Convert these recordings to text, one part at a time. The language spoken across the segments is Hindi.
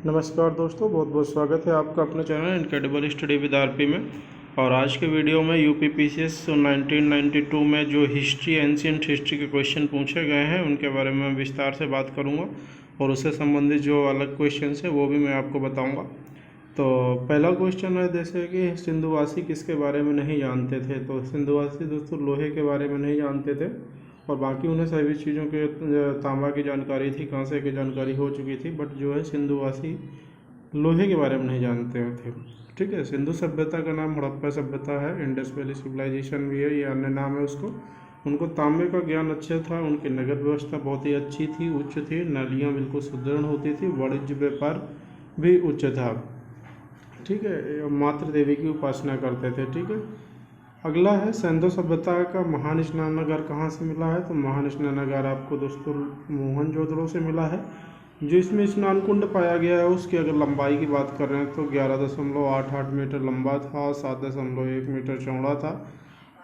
नमस्कार दोस्तों, बहुत बहुत स्वागत है आपका अपने channel incredible study with RP में। और आज के वीडियो में यूपीपीसीएस 1992 में जो हिस्ट्री एंशिएंट हिस्ट्री के क्वेश्चन पूछे गए हैं उनके बारे में मैं विस्तार से बात करूंगा और उससे संबंधित जो अलग क्वेश्चन है वो भी मैं आपको बताऊंगा। तो पहला क्वेश्चन है जैसे कि सिंधुवासी किसके बारे में नहीं जानते थे। तो सिंधुवासी दोस्तों लोहे के बारे में नहीं जानते थे और बाकी उन्हें सभी चीज़ों के तांबा की जानकारी थी, कांसे की जानकारी हो चुकी थी, बट जो है सिंधुवासी लोहे के बारे में नहीं जानते थे। ठीक है, सिंधु सभ्यता का नाम हड़प्पा सभ्यता है, इंडस वैली सिविलाइजेशन भी है, ये अन्य नाम है उसको। उनको तांबे का ज्ञान अच्छा था, उनकी नगद व्यवस्था बहुत ही अच्छी थी, उच्च थी, नालियाँ बिल्कुल सुदृढ़ होती थी, वाणिज्य व्यापार भी उच्च था। ठीक है, मातृ देवी की उपासना करते थे। ठीक है, अगला है सिंधु सभ्यता का महान स्नानागार कहाँ से मिला है। तो महान स्नानागार आपको दोस्तों मोहनजोदड़ो से मिला है। जो इसमें स्नान कुंड पाया गया है उसकी अगर लंबाई की बात कर रहे हैं तो 11.88 मीटर लंबा था, 7.1 मीटर चौड़ा था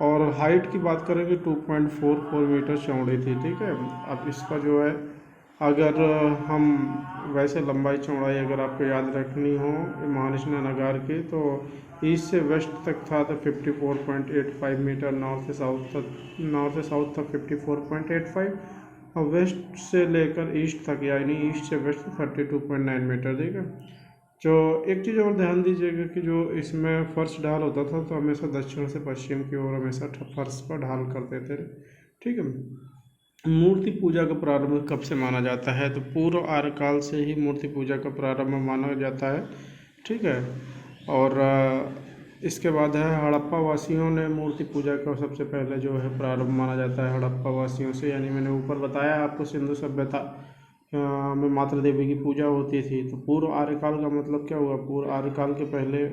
और हाइट की बात करेंगे 2.44 मीटर चौड़ी थी। ठीक है, अब इसका जो है अगर हम वैसे लंबाई चौड़ाई अगर आपको याद रखनी हो महान स्नानागार की तो ईस्ट से वेस्ट तक था तो 54.85 मीटर, नॉर्थ से साउथ तक 54.85 और वेस्ट से लेकर ईस्ट तक यानी ईस्ट से वेस्ट 32.9 मीटर। ठीक है, जो एक चीज़ और ध्यान दीजिएगा कि जो इसमें फर्श ढाल होता था तो हमेशा दक्षिण से पश्चिम की ओर हमेशा फर्श पर ढाल करते थे। ठीक है, मूर्ति पूजा का प्रारंभ कब से माना जाता है। तो पूर्व आर्य काल से ही मूर्ति पूजा का प्रारंभ माना जाता है। ठीक है, और इसके बाद है हड़प्पा वासियों ने मूर्ति पूजा का सबसे पहले जो है प्रारंभ माना जाता है हड़प्पा वासियों से, यानी मैंने ऊपर बताया आपको सिंधु सभ्यता में मातृ देवी की पूजा होती थी। तो पूर्व आर्यकाल का मतलब क्या हुआ, पूर्व आर्यकाल के पहले,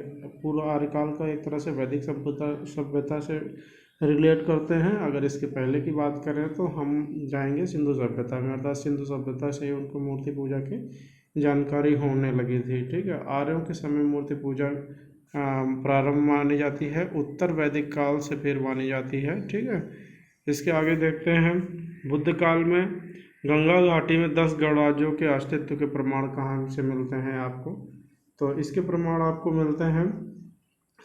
पूर्व आर्यकाल का एक तरह से वैदिक सभ्यता से रिलेट करते हैं। अगर इसके पहले की बात करें तो हम जाएंगे सिंधु सभ्यता में, अर्थात सिंधु सभ्यता से ही उनको मूर्ति पूजा की जानकारी होने लगी थी। ठीक है, आर्यों के समय मूर्ति पूजा प्रारंभ मानी जाती है, उत्तर वैदिक काल से फिर मानी जाती है। ठीक है, इसके आगे देखते हैं बुद्ध काल में गंगा घाटी में 10 गणराज्यों के अस्तित्व के प्रमाण कहाँ से मिलते हैं आपको। तो इसके प्रमाण आपको मिलते हैं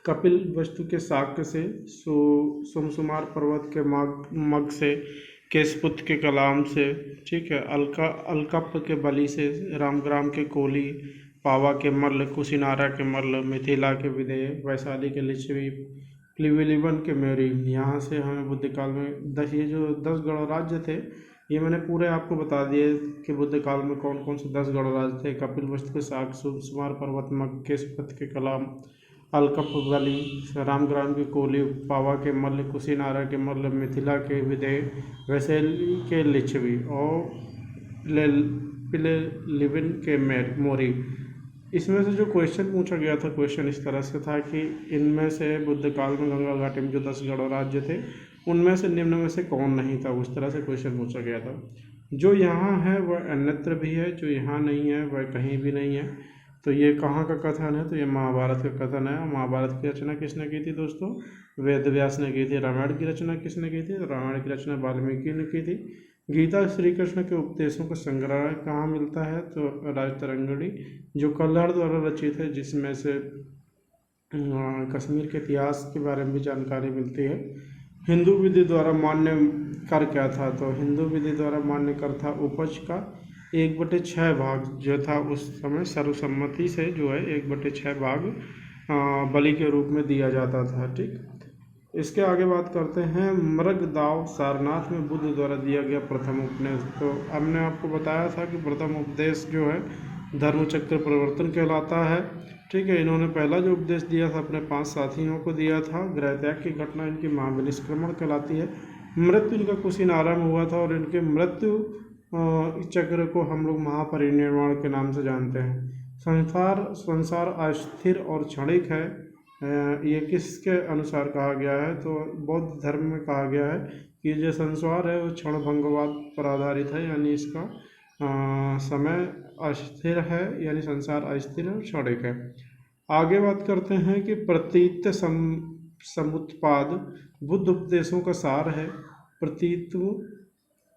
कपिल वस्तु के शाक्य से, सुमसुमार पर्वत के मग से, केशपुत के कलाम से, ठीक है, अलकप के बलि से, रामग्राम के कोली, पावा के मल्ल, कुशिनारा के मल्ल, मिथिला के विदेह, वैशाली के लिच्छवी, प्लिविलिवन के मेरी। यहाँ से हमें बुद्ध काल में ये जो 10 गणराज्य थे ये मैंने पूरे आपको बता दिए कि बुद्ध काल में कौन कौन से 10 गणराज्य थे। कपिल वस्तु के शाक, सुमसुमार पर्वत मग, केशपुत के कलाम, अलकप वली, रामग्राम के कोली, पावा के मल्ल, कुशिनारा के मल्ल, मिथिला के विदेह, वैशाली के लिच्छवी और प्लिविलिवन के मोरी। इसमें से जो क्वेश्चन पूछा गया था, क्वेश्चन इस तरह से था कि इनमें से बुद्ध काल में गंगा घाटी में जो 10 गणराज्य थे उनमें से निम्न में से कौन नहीं था, उस तरह से क्वेश्चन पूछा गया था। जो यहाँ है वह अन्यत्र भी है, जो यहाँ नहीं है वह कहीं भी नहीं है। तो ये कहाँ का कथन है, तो ये महाभारत का कथन है। महाभारत की रचना किसने की थी दोस्तों, वेद व्यास ने की थी। रामायण की रचना किसने की थी, तो रामायण की रचना वाल्मीकि ने की थी। गीता श्री कृष्ण के उपदेशों का संग्रह कहाँ मिलता है, तो राजतरंगिणी जो कल्हड़ द्वारा रचित है, जिसमें से कश्मीर के इतिहास के बारे में भी जानकारी मिलती है। हिंदू विधि द्वारा मान्य कर क्या था, तो हिंदू विधि द्वारा मान्य कर था उपज का 1/6 भाग जो था उस समय सर्वसम्मति से जो है 1/6 भाग बलि के रूप में दिया जाता था। ठीक, इसके आगे बात करते हैं मृग दाव सारनाथ में बुद्ध द्वारा दिया गया प्रथम उपदेश। तो हमने आपको बताया था कि प्रथम उपदेश जो है धर्मचक्र प्रवर्तन कहलाता है। ठीक है, इन्होंने पहला जो उपदेश दिया था अपने 5 साथियों को दिया था। गृह त्याग की घटना इनकी महाविनिष्क्रमण कहलाती है। मृत्यु इनका कुशीनारा में हुआ था और इनके मृत्यु चक्र को हम लोग महापरिनिर्वाण के नाम से जानते हैं। संसार अस्थिर और क्षणिक है, ये किसके अनुसार कहा गया है, तो बौद्ध धर्म में कहा गया है कि जो संसार है वो क्षण भंगवाद पर आधारित है, यानी इसका समय अस्थिर है, यानी संसार अस्थिर और क्षणिक है। आगे बात करते हैं कि प्रतीत समुत्पाद बुद्ध उपदेशों का सार है। प्रतीत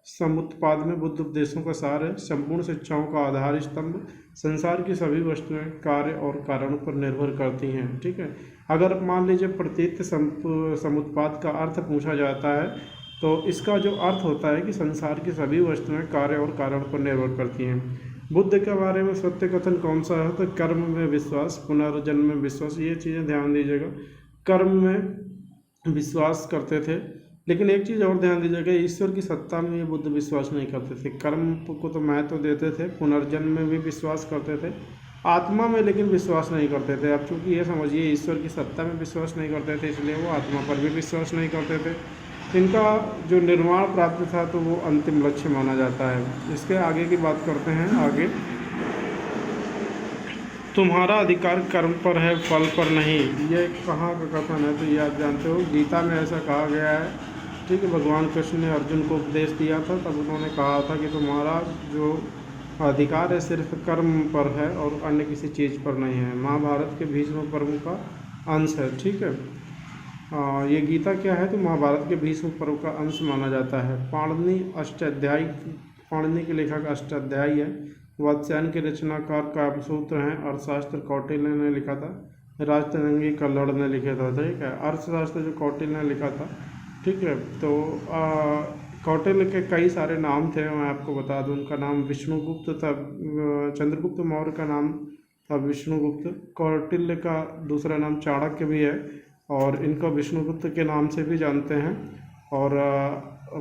समुत्पाद में बुद्ध उपदेशों का सार है। संपूर्ण शिक्षाओं का आधार स्तंभ। संसार की सभी वस्तुएं कार्य और कारणों पर निर्भर करती हैं। ठीक है, अगर मान लीजिए प्रतीत समुत्पाद का अर्थ पूछा जाता है तो इसका जो अर्थ होता है कि संसार की सभी वस्तुएं कार्य और कारण पर निर्भर करती हैं। बुद्ध के बारे में सत्य कथन कौन सा है? तो कर्म में विश्वास, पुनर्जन्म में विश्वास। ये चीज़ें ध्यान दीजिएगा, कर्म में विश्वास करते थे, लेकिन एक चीज़ और ध्यान दीजिएगा, ईश्वर की सत्ता में ये बुद्ध विश्वास नहीं करते थे। कर्म को तो महत्व देते थे, पुनर्जन्म में भी विश्वास करते थे, आत्मा में लेकिन विश्वास नहीं करते थे। अब चूंकि ये समझिए ईश्वर की सत्ता में विश्वास नहीं करते थे, इसलिए वो आत्मा पर भी विश्वास नहीं करते थे। इनका जो निर्वाण प्राप्त था तो वो अंतिम लक्ष्य माना जाता है। इसके आगे की बात करते हैं। आगे, तुम्हारा अधिकार कर्म पर है, फल पर नहीं। ये कहाँ का कथन है? तो ये आप जानते हो, गीता में ऐसा कहा गया है। ठीक है, भगवान कृष्ण ने अर्जुन को उपदेश दिया था, तब उन्होंने कहा था कि तुम्हारा जो अधिकार है सिर्फ कर्म पर है और अन्य किसी चीज़ पर नहीं है। महाभारत के भीष्म पर्व का अंश है। ठीक है, ये गीता क्या है? तो महाभारत के भीष्म पर्व का अंश माना जाता है। पाणिनि के लेखक अष्टाध्यायी है। वात्स्यायन के रचनाकार काव्यसूत्र हैं। अर्थशास्त्र कौटिल्य ने लिखा था। राजतरंगी कल्हड़ ने लिखा था। ठीक है, अर्थशास्त्र जो कौटिल्य ने लिखा था। ठीक है, तो कौटिल्य के कई सारे नाम थे, मैं आपको बता दूं। उनका नाम विष्णुगुप्त था। चंद्रगुप्त मौर्य का नाम था विष्णुगुप्त। कौटिल्य का दूसरा नाम चाणक्य भी है और इनको विष्णुगुप्त के नाम से भी जानते हैं। और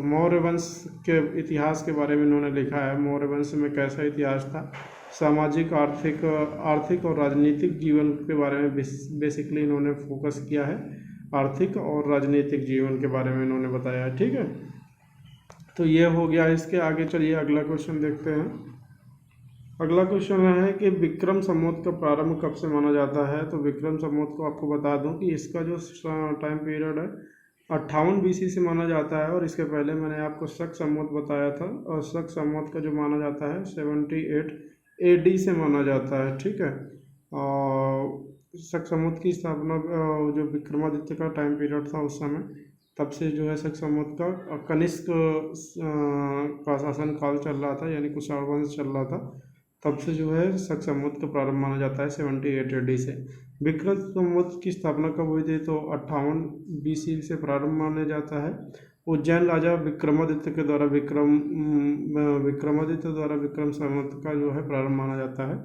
मौर्य वंश के इतिहास के बारे में इन्होंने लिखा है। मौर्य वंश में कैसा इतिहास था, सामाजिक, आर्थिक और राजनीतिक जीवन के बारे में बेसिकली इन्होंने फोकस किया है। आर्थिक और राजनीतिक जीवन के बारे में इन्होंने बताया है। ठीक है, तो ये हो गया। इसके आगे चलिए अगला क्वेश्चन देखते हैं। अगला क्वेश्चन है कि विक्रम संवत का प्रारंभ कब से माना जाता है? तो विक्रम संवत को आपको बता दूं कि इसका जो टाइम पीरियड है 58 BC से माना जाता है। और इसके पहले मैंने आपको शक संवत बताया था, और शक संवत का जो माना जाता है 78 AD से माना जाता है। ठीक है, शक संवत की स्थापना जो विक्रमादित्य का टाइम पीरियड था उस समय, तब से जो है शक संवत का कनिष्क का शासन काल चल रहा था, यानी कुषाण वंश चल रहा था, तब से जो है शक संवत का प्रारंभ माना जाता है 78 AD से। विक्रम संवत की स्थापना कब हुई थी? तो 58 BC से प्रारंभ माना जाता है। उज्जैन राजा विक्रमादित्य द्वारा विक्रम संवत का जो है प्रारंभ माना जाता है।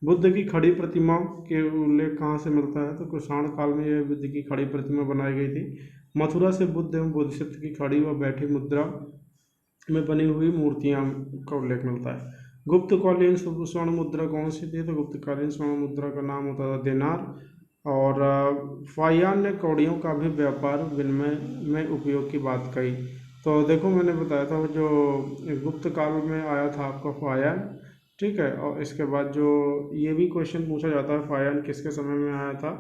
बुद्ध की खड़ी प्रतिमा के उल्लेख कहाँ से मिलता है? तो कुषाण काल में यह बुद्ध की खड़ी प्रतिमा बनाई गई थी। मथुरा से बुद्ध एवं बोधिसत्व की खड़ी व बैठी मुद्रा में बनी हुई मूर्तियां का उल्लेख मिलता है। गुप्तकालीन स्वर्ण मुद्रा कौन सी थी? तो गुप्तकालीन स्वर्ण मुद्रा का नाम होता था दिनार। और फाहियान ने कौड़ियों का भी व्यापार विनिमय में उपयोग की बात कही। तो देखो, मैंने बताया था जो गुप्त काल में आया था आपका फाहियान। ठीक है, और इसके बाद जो ये भी क्वेश्चन पूछा जाता है फाहियान किसके समय में आया था?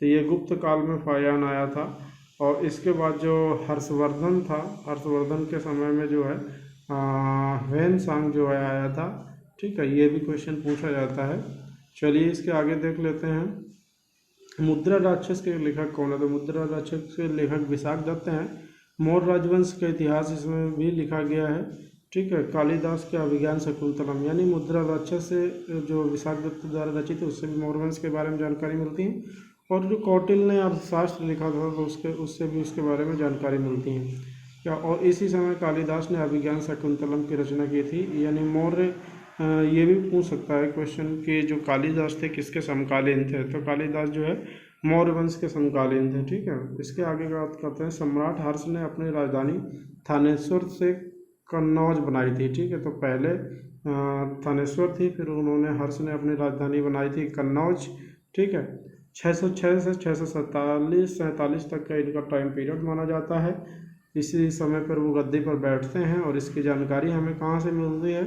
तो ये गुप्त काल में फाहियान आया था। और इसके बाद जो हर्षवर्धन था, हर्षवर्धन के समय में जो है ह्वेन-सांग जो है आया था। ठीक है, ये भी क्वेश्चन पूछा जाता है। चलिए इसके आगे देख लेते हैं। मुद्रा राक्षस के लेखक कौन है? तो मुद्रा राक्षस के लेखक विशाखदत्त हैं। मौर्य राजवंश का इतिहास इसमें भी लिखा गया है। ठीक है, कालिदास के अभिज्ञान शकुंतलम, यानी मुद्रा राक्षस से जो विशाखदत्त द्वारा रचित है उससे भी मौर्य वंश के बारे में जानकारी मिलती है। और जो कौटिल्य ने अर्थशास्त्र लिखा था तो उससे भी उसके बारे में जानकारी मिलती है क्या। और इसी समय कालिदास ने अभिज्ञान शकुंतलम की रचना की थी। यानी मौर्य, ये भी पूछ सकता है क्वेश्चन कि जो कालिदास थे किसके समकालीन थे? तो कालिदास जो है मौर्य वंश के समकालीन थे। ठीक है, इसके आगे बात करते हैं। सम्राट हर्ष ने अपनी राजधानी थानेश्वर से कन्नौज बनाई थी। ठीक है, तो पहले थानेश्वर थी, फिर उन्होंने हर्ष ने अपनी राजधानी बनाई थी कन्नौज। ठीक है, 606 से 647 तक का इनका टाइम पीरियड माना जाता है। इसी समय पर वो गद्दी पर बैठते हैं। और इसकी जानकारी हमें कहाँ से मिलती है?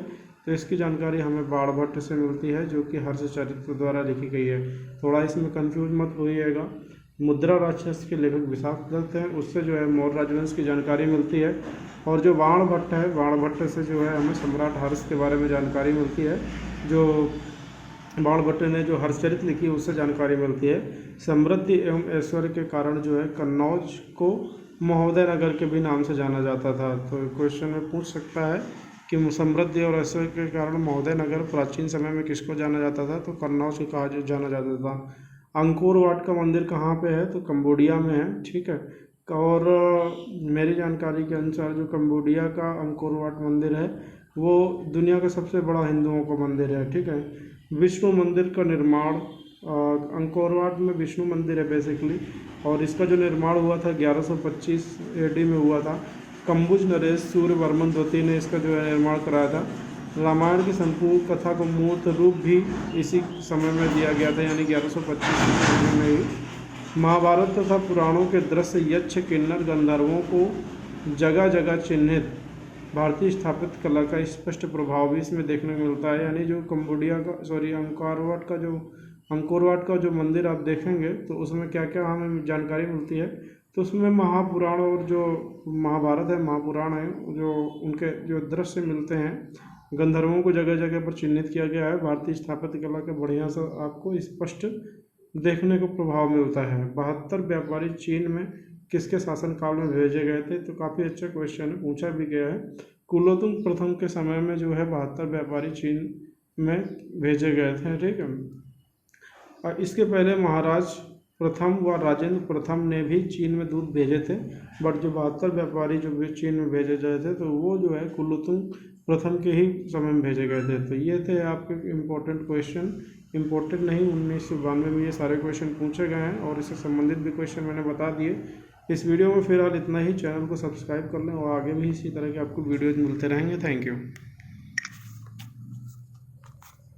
तो इसकी जानकारी हमें बाणभट्ट से मिलती है, जो कि हर्षचरित्र द्वारा लिखी गई है। थोड़ा इसमें कंफ्यूज मत होइएगा। मुद्रा राक्षस के लेखक विशाखदत्त हैं, उससे जो है मौर्य राजवंश की जानकारी मिलती है। और जो बाणभट्ट है, बाणभट्ट से जो है हमें सम्राट हर्ष के बारे में जानकारी मिलती है। जो बाणभट्ट ने जो हर्षचरित्र लिखी है उससे जानकारी मिलती है। समृद्धि एवं ऐश्वर्य के कारण जो है कन्नौज को महोदय नगर के भी नाम से जाना जाता था। तो क्वेश्चन में पूछ सकता है कि समृद्धि और ऐश्वर्य के कारण महोदय नगर प्राचीन समय में किसको जाना जाता था, तो कन्नौज को जाना जाता था। अंकोर वाट का मंदिर कहाँ पे है, तो कंबोडिया में है, ठीक है। और मेरी जानकारी के अनुसार जो कंबोडिया का अंकोर वाट मंदिर है वो दुनिया का सबसे बड़ा हिंदुओं का मंदिर है, ठीक है। विष्णु मंदिर का निर्माण अंकोर वाट में विष्णु मंदिर है बेसिकली, और इसका जो निर्माण हुआ था 1125 AD में हुआ था। कंबुज नरेश सूर्यवर्मन द्वितीय ने इसका जो है निर्माण कराया था। रामायण की संपूर्ण कथा को मूर्त रूप भी इसी समय में दिया गया था, यानी 1125 में ही। महाभारत तथा पुराणों के दृश्य यक्ष किन्नर गंधर्वों को जगह जगह चिन्हित भारतीय स्थापित कला का स्पष्ट प्रभाव भी इसमें देखने को मिलता है। यानी जो कंबोडिया का अंकोर वाट का जो मंदिर आप देखेंगे तो उसमें क्या क्या हमें जानकारी मिलती है, तो उसमें महापुराण और जो महाभारत है, महापुराण है, जो उनके जो दृश्य मिलते हैं, गंधर्वों को जगह जगह पर चिन्हित किया गया है। भारतीय स्थापत्य कला का बढ़िया सा आपको स्पष्ट देखने को प्रभाव मिलता है। 72 व्यापारी चीन में किसके शासनकाल में भेजे गए थे, तो काफ़ी अच्छा क्वेश्चन है, पूछा भी गया है। कुलोतुंग प्रथम के समय में जो है 72 व्यापारी चीन में भेजे गए थे, ठीक है। और इसके पहले महाराज प्रथम व राजेंद्र प्रथम ने भी चीन में दूध भेजे थे, बट जो 72 व्यापारी जो भी चीन में भेजे गए थे तो वो जो है कुलोतुंग प्रथम के ही समय में भेजे गए थे। तो ये थे आपके इम्पोर्टेंट क्वेश्चन, इम्पोर्टेंट नहीं 1992 में ये सारे क्वेश्चन पूछे गए हैं और इससे संबंधित भी क्वेश्चन मैंने बता दिए। इस वीडियो में फिलहाल इतना ही। चैनल को सब्सक्राइब कर लें और आगे भी इसी तरह के आपको वीडियोज़ मिलते रहेंगे। Thank you.